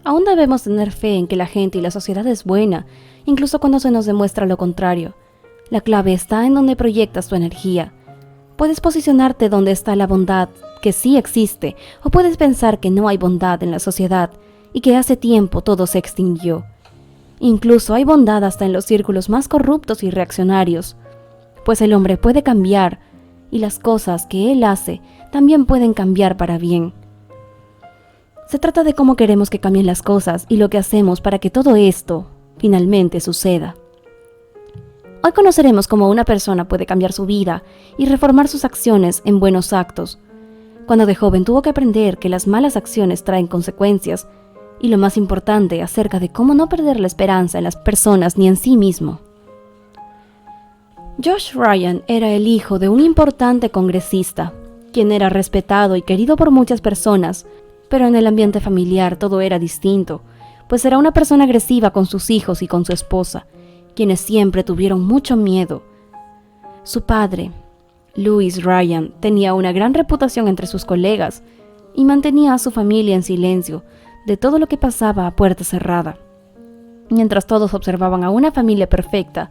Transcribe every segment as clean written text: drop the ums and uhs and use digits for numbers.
Aún debemos tener fe en que la gente y la sociedad es buena, incluso cuando se nos demuestra lo contrario. La clave está en donde proyectas tu energía. Puedes posicionarte donde está la bondad, que sí existe, o puedes pensar que no hay bondad en la sociedad y que hace tiempo todo se extinguió. Incluso hay bondad hasta en los círculos más corruptos y reaccionarios, pues el hombre puede cambiar y las cosas que él hace también pueden cambiar para bien. Se trata de cómo queremos que cambien las cosas y lo que hacemos para que todo esto finalmente suceda. Hoy conoceremos cómo una persona puede cambiar su vida y reformar sus acciones en buenos actos. Cuando de joven tuvo que aprender que las malas acciones traen consecuencias y lo más importante acerca de cómo no perder la esperanza en las personas ni en sí mismo. Josh Ryan era el hijo de un importante congresista, quien era respetado y querido por muchas personas, pero en el ambiente familiar todo era distinto, pues era una persona agresiva con sus hijos y con su esposa, quienes siempre tuvieron mucho miedo. Su padre, Louis Ryan, tenía una gran reputación entre sus colegas y mantenía a su familia en silencio de todo lo que pasaba a puerta cerrada. Mientras todos observaban a una familia perfecta,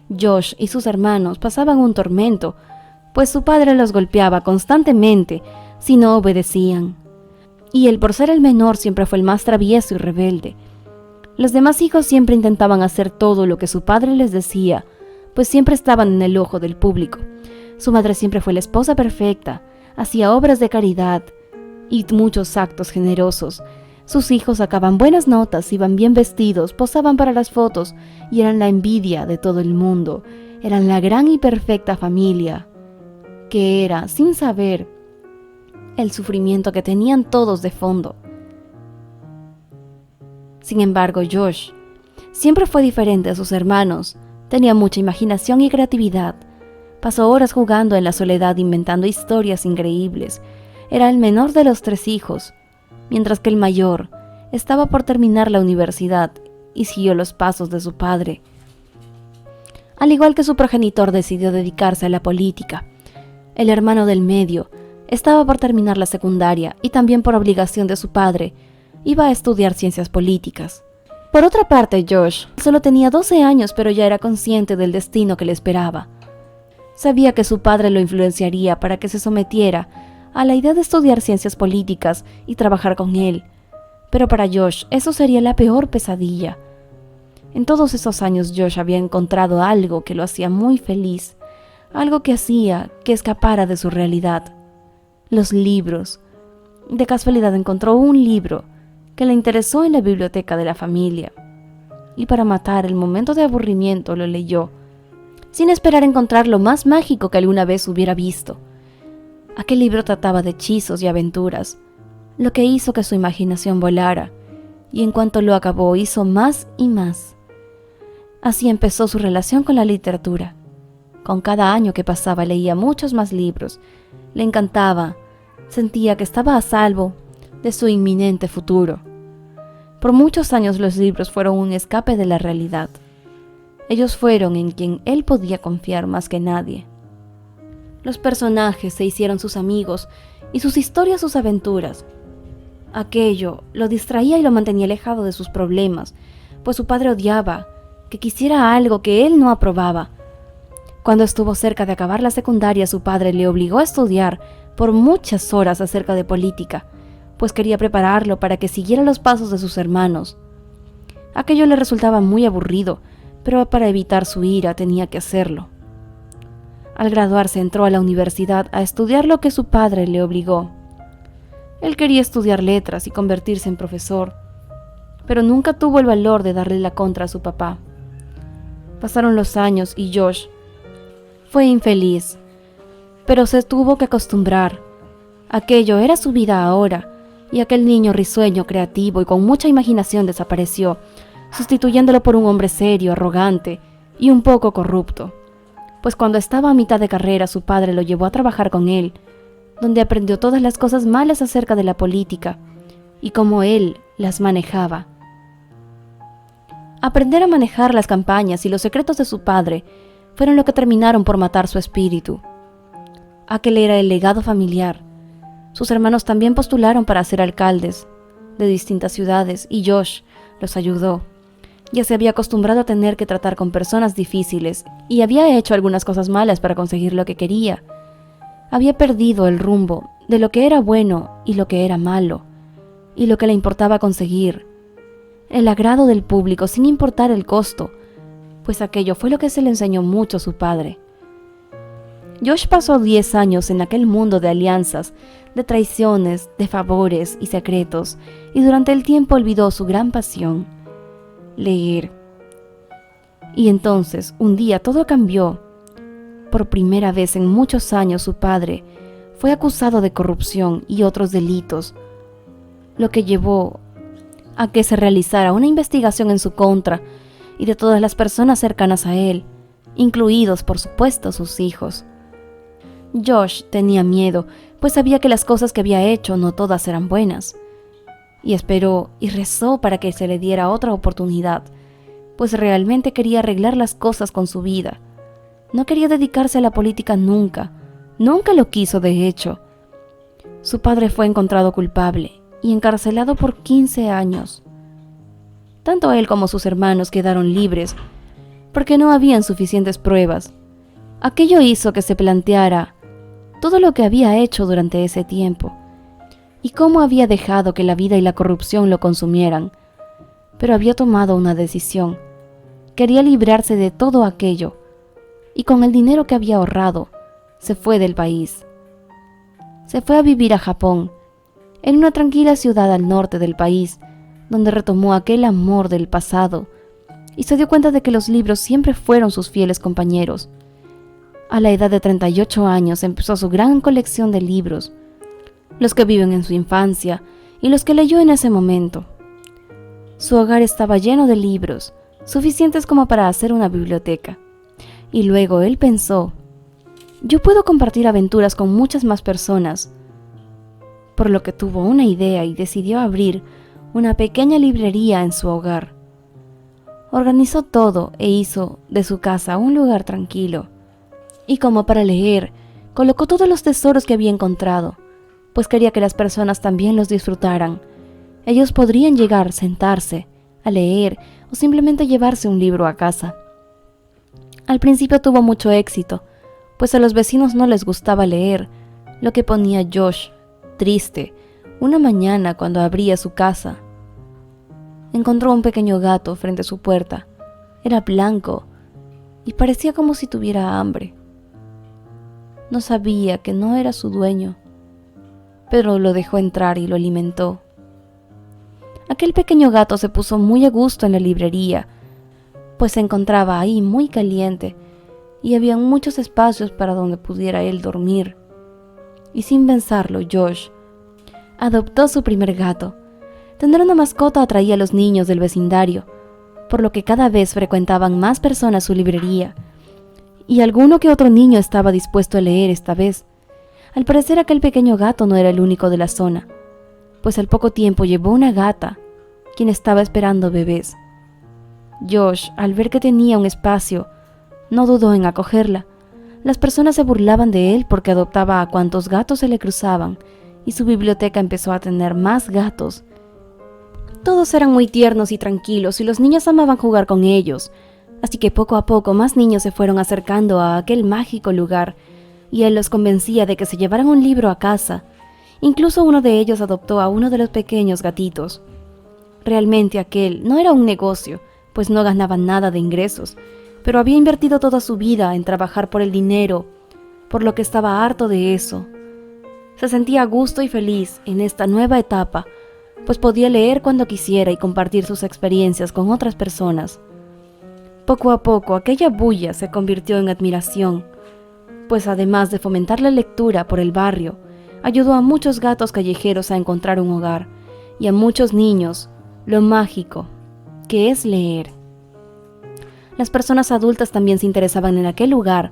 Josh y sus hermanos pasaban un tormento, pues su padre los golpeaba constantemente si no obedecían. Y él, por ser el menor, siempre fue el más travieso y rebelde. Los demás hijos siempre intentaban hacer todo lo que su padre les decía, pues siempre estaban en el ojo del público. Su madre siempre fue la esposa perfecta, hacía obras de caridad y muchos actos generosos. Sus hijos sacaban buenas notas, iban bien vestidos, posaban para las fotos y eran la envidia de todo el mundo. Eran la gran y perfecta familia, que era, sin saber, el sufrimiento que tenían todos de fondo. Sin embargo, Josh siempre fue diferente a sus hermanos. Tenía mucha imaginación y creatividad. Pasó horas jugando en la soledad inventando historias increíbles. Era el menor de los 3 hijos, mientras que el mayor estaba por terminar la universidad y siguió los pasos de su padre. Al igual que su progenitor, decidió dedicarse a la política. El hermano del medio estaba por terminar la secundaria y también por obligación de su padre iba a estudiar ciencias políticas. Por otra parte, Josh solo tenía 12 años, pero ya era consciente del destino que le esperaba. Sabía que su padre lo influenciaría para que se sometiera a la idea de estudiar ciencias políticas y trabajar con él, pero para Josh eso sería la peor pesadilla. En todos esos años Josh había encontrado algo que lo hacía muy feliz, algo que hacía que escapara de su realidad: los libros. De casualidad encontró un libro que le interesó en la biblioteca de la familia, y para matar el momento de aburrimiento lo leyó, sin esperar encontrar lo más mágico que alguna vez hubiera visto. Aquel libro trataba de hechizos y aventuras, lo que hizo que su imaginación volara, y en cuanto lo acabó hizo más y más. Así empezó su relación con la literatura. Con cada año que pasaba leía muchos más libros. Le encantaba, sentía que estaba a salvo de su inminente futuro. Por muchos años los libros fueron un escape de la realidad. Ellos fueron en quien él podía confiar más que nadie. Los personajes se hicieron sus amigos y sus historias sus aventuras. Aquello lo distraía y lo mantenía alejado de sus problemas, pues su padre odiaba que quisiera algo que él no aprobaba. Cuando estuvo cerca de acabar la secundaria, su padre le obligó a estudiar por muchas horas acerca de política, pues quería prepararlo para que siguiera los pasos de sus hermanos. Aquello le resultaba muy aburrido, pero para evitar su ira tenía que hacerlo. Al graduarse entró a la universidad a estudiar lo que su padre le obligó. Él quería estudiar letras y convertirse en profesor, pero nunca tuvo el valor de darle la contra a su papá. Pasaron los años y Josh fue infeliz, pero se tuvo que acostumbrar. Aquello era su vida ahora, y aquel niño risueño, creativo y con mucha imaginación desapareció, sustituyéndolo por un hombre serio, arrogante y un poco corrupto. Pues cuando estaba a mitad de carrera, su padre lo llevó a trabajar con él, donde aprendió todas las cosas malas acerca de la política y cómo él las manejaba. Aprender a manejar las campañas y los secretos de su padre fueron lo que terminaron por matar su espíritu. Aquel era el legado familiar. Sus hermanos también postularon para ser alcaldes, de distintas ciudades y Josh los ayudó. Ya se había acostumbrado a tener que tratar con personas difíciles y había hecho algunas cosas malas para conseguir lo que quería. Había perdido el rumbo de lo que era bueno y lo que era malo, y lo que le importaba conseguir: el agrado del público sin importar el costo, pues aquello fue lo que se le enseñó mucho a su padre. Josh pasó 10 años en aquel mundo de alianzas, de traiciones, de favores y secretos, y durante el tiempo olvidó su gran pasión: leer. Y entonces, un día todo cambió. Por primera vez en muchos años su padre fue acusado de corrupción y otros delitos, lo que llevó a que se realizara una investigación en su contra y de todas las personas cercanas a él, incluidos, por supuesto, sus hijos. Josh tenía miedo, pues sabía que las cosas que había hecho no todas eran buenas, y esperó y rezó para que se le diera otra oportunidad, pues realmente quería arreglar las cosas con su vida. No quería dedicarse a la política nunca lo quiso de hecho. Su padre fue encontrado culpable y encarcelado por 15 años. Tanto él como sus hermanos quedaron libres, porque no habían suficientes pruebas. Aquello hizo que se planteara todo lo que había hecho durante ese tiempo, y cómo había dejado que la vida y la corrupción lo consumieran. Pero había tomado una decisión. Quería librarse de todo aquello, y con el dinero que había ahorrado, se fue del país. Se fue a vivir a Japón, en una tranquila ciudad al norte del país, donde retomó aquel amor del pasado, y se dio cuenta de que los libros siempre fueron sus fieles compañeros. A la edad de 38 años empezó su gran colección de libros, los que viven en su infancia y los que leyó en ese momento. Su hogar estaba lleno de libros, suficientes como para hacer una biblioteca. Y luego él pensó: yo puedo compartir aventuras con muchas más personas. Por lo que tuvo una idea y decidió abrir una pequeña librería en su hogar. Organizó todo e hizo de su casa un lugar tranquilo. Y como para leer, colocó todos los tesoros que había encontrado, pues quería que las personas también los disfrutaran. Ellos podrían llegar, sentarse, a leer o simplemente llevarse un libro a casa. Al principio tuvo mucho éxito, pues a los vecinos no les gustaba leer, lo que ponía Josh triste. Una mañana, cuando abría su casa, encontró un pequeño gato frente a su puerta. Era blanco y parecía como si tuviera hambre. No sabía que no era su dueño, pero lo dejó entrar y lo alimentó. Aquel pequeño gato se puso muy a gusto en la librería, pues se encontraba ahí muy caliente y había muchos espacios para donde pudiera él dormir. Y sin pensarlo, Josh adoptó su primer gato. Tener una mascota atraía a los niños del vecindario, por lo que cada vez frecuentaban más personas su librería, y alguno que otro niño estaba dispuesto a leer esta vez. Al parecer aquel pequeño gato no era el único de la zona, pues al poco tiempo llevó una gata, quien estaba esperando bebés. Josh, al ver que tenía un espacio, no dudó en acogerla. Las personas se burlaban de él porque adoptaba a cuantos gatos se le cruzaban, y su biblioteca empezó a tener más gatos. Todos eran muy tiernos y tranquilos, y los niños amaban jugar con ellos. Así que poco a poco más niños se fueron acercando a aquel mágico lugar, y él los convencía de que se llevaran un libro a casa. Incluso uno de ellos adoptó a uno de los pequeños gatitos. Realmente aquel no era un negocio, pues no ganaba nada de ingresos, pero había invertido toda su vida en trabajar por el dinero, por lo que estaba harto de eso. Se sentía a gusto y feliz en esta nueva etapa, pues podía leer cuando quisiera y compartir sus experiencias con otras personas. Poco a poco aquella bulla se convirtió en admiración, pues además de fomentar la lectura por el barrio, ayudó a muchos gatos callejeros a encontrar un hogar, y a muchos niños lo mágico que es leer. Las personas adultas también se interesaban en aquel lugar,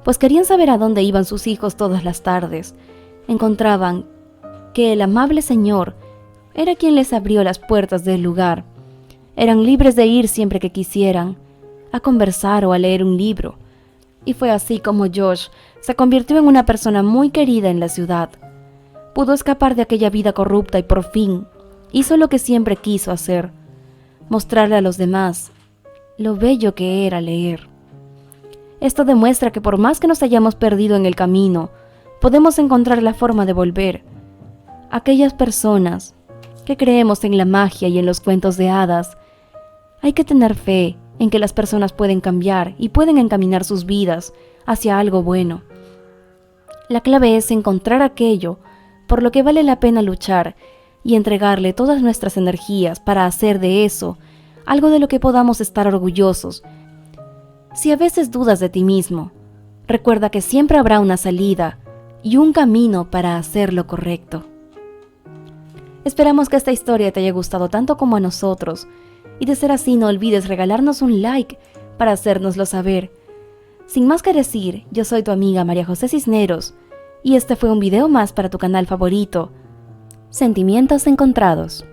pues querían saber a dónde iban sus hijos todas las tardes. Encontraban que el amable señor era quien les abrió las puertas del lugar. Eran libres de ir siempre que quisieran, a conversar o a leer un libro. Y fue así como Josh se convirtió en una persona muy querida en la ciudad. Pudo escapar de aquella vida corrupta y por fin Hizo lo que siempre quiso hacer, mostrarle a los demás lo bello que era leer. Esto demuestra que por más que nos hayamos perdido en el camino, podemos encontrar la forma de volver. Aquellas personas que creemos en la magia y en los cuentos de hadas, hay que tener fe en que las personas pueden cambiar y pueden encaminar sus vidas hacia algo bueno. La clave es encontrar aquello por lo que vale la pena luchar y entregarle todas nuestras energías para hacer de eso algo de lo que podamos estar orgullosos. Si a veces dudas de ti mismo, recuerda que siempre habrá una salida y un camino para hacer lo correcto. Esperamos que esta historia te haya gustado tanto como a nosotros, y de ser así no olvides regalarnos un like para hacérnoslo saber. Sin más que decir, yo soy tu amiga María José Cisneros, y este fue un video más para tu canal favorito, Sentimientos Encontrados.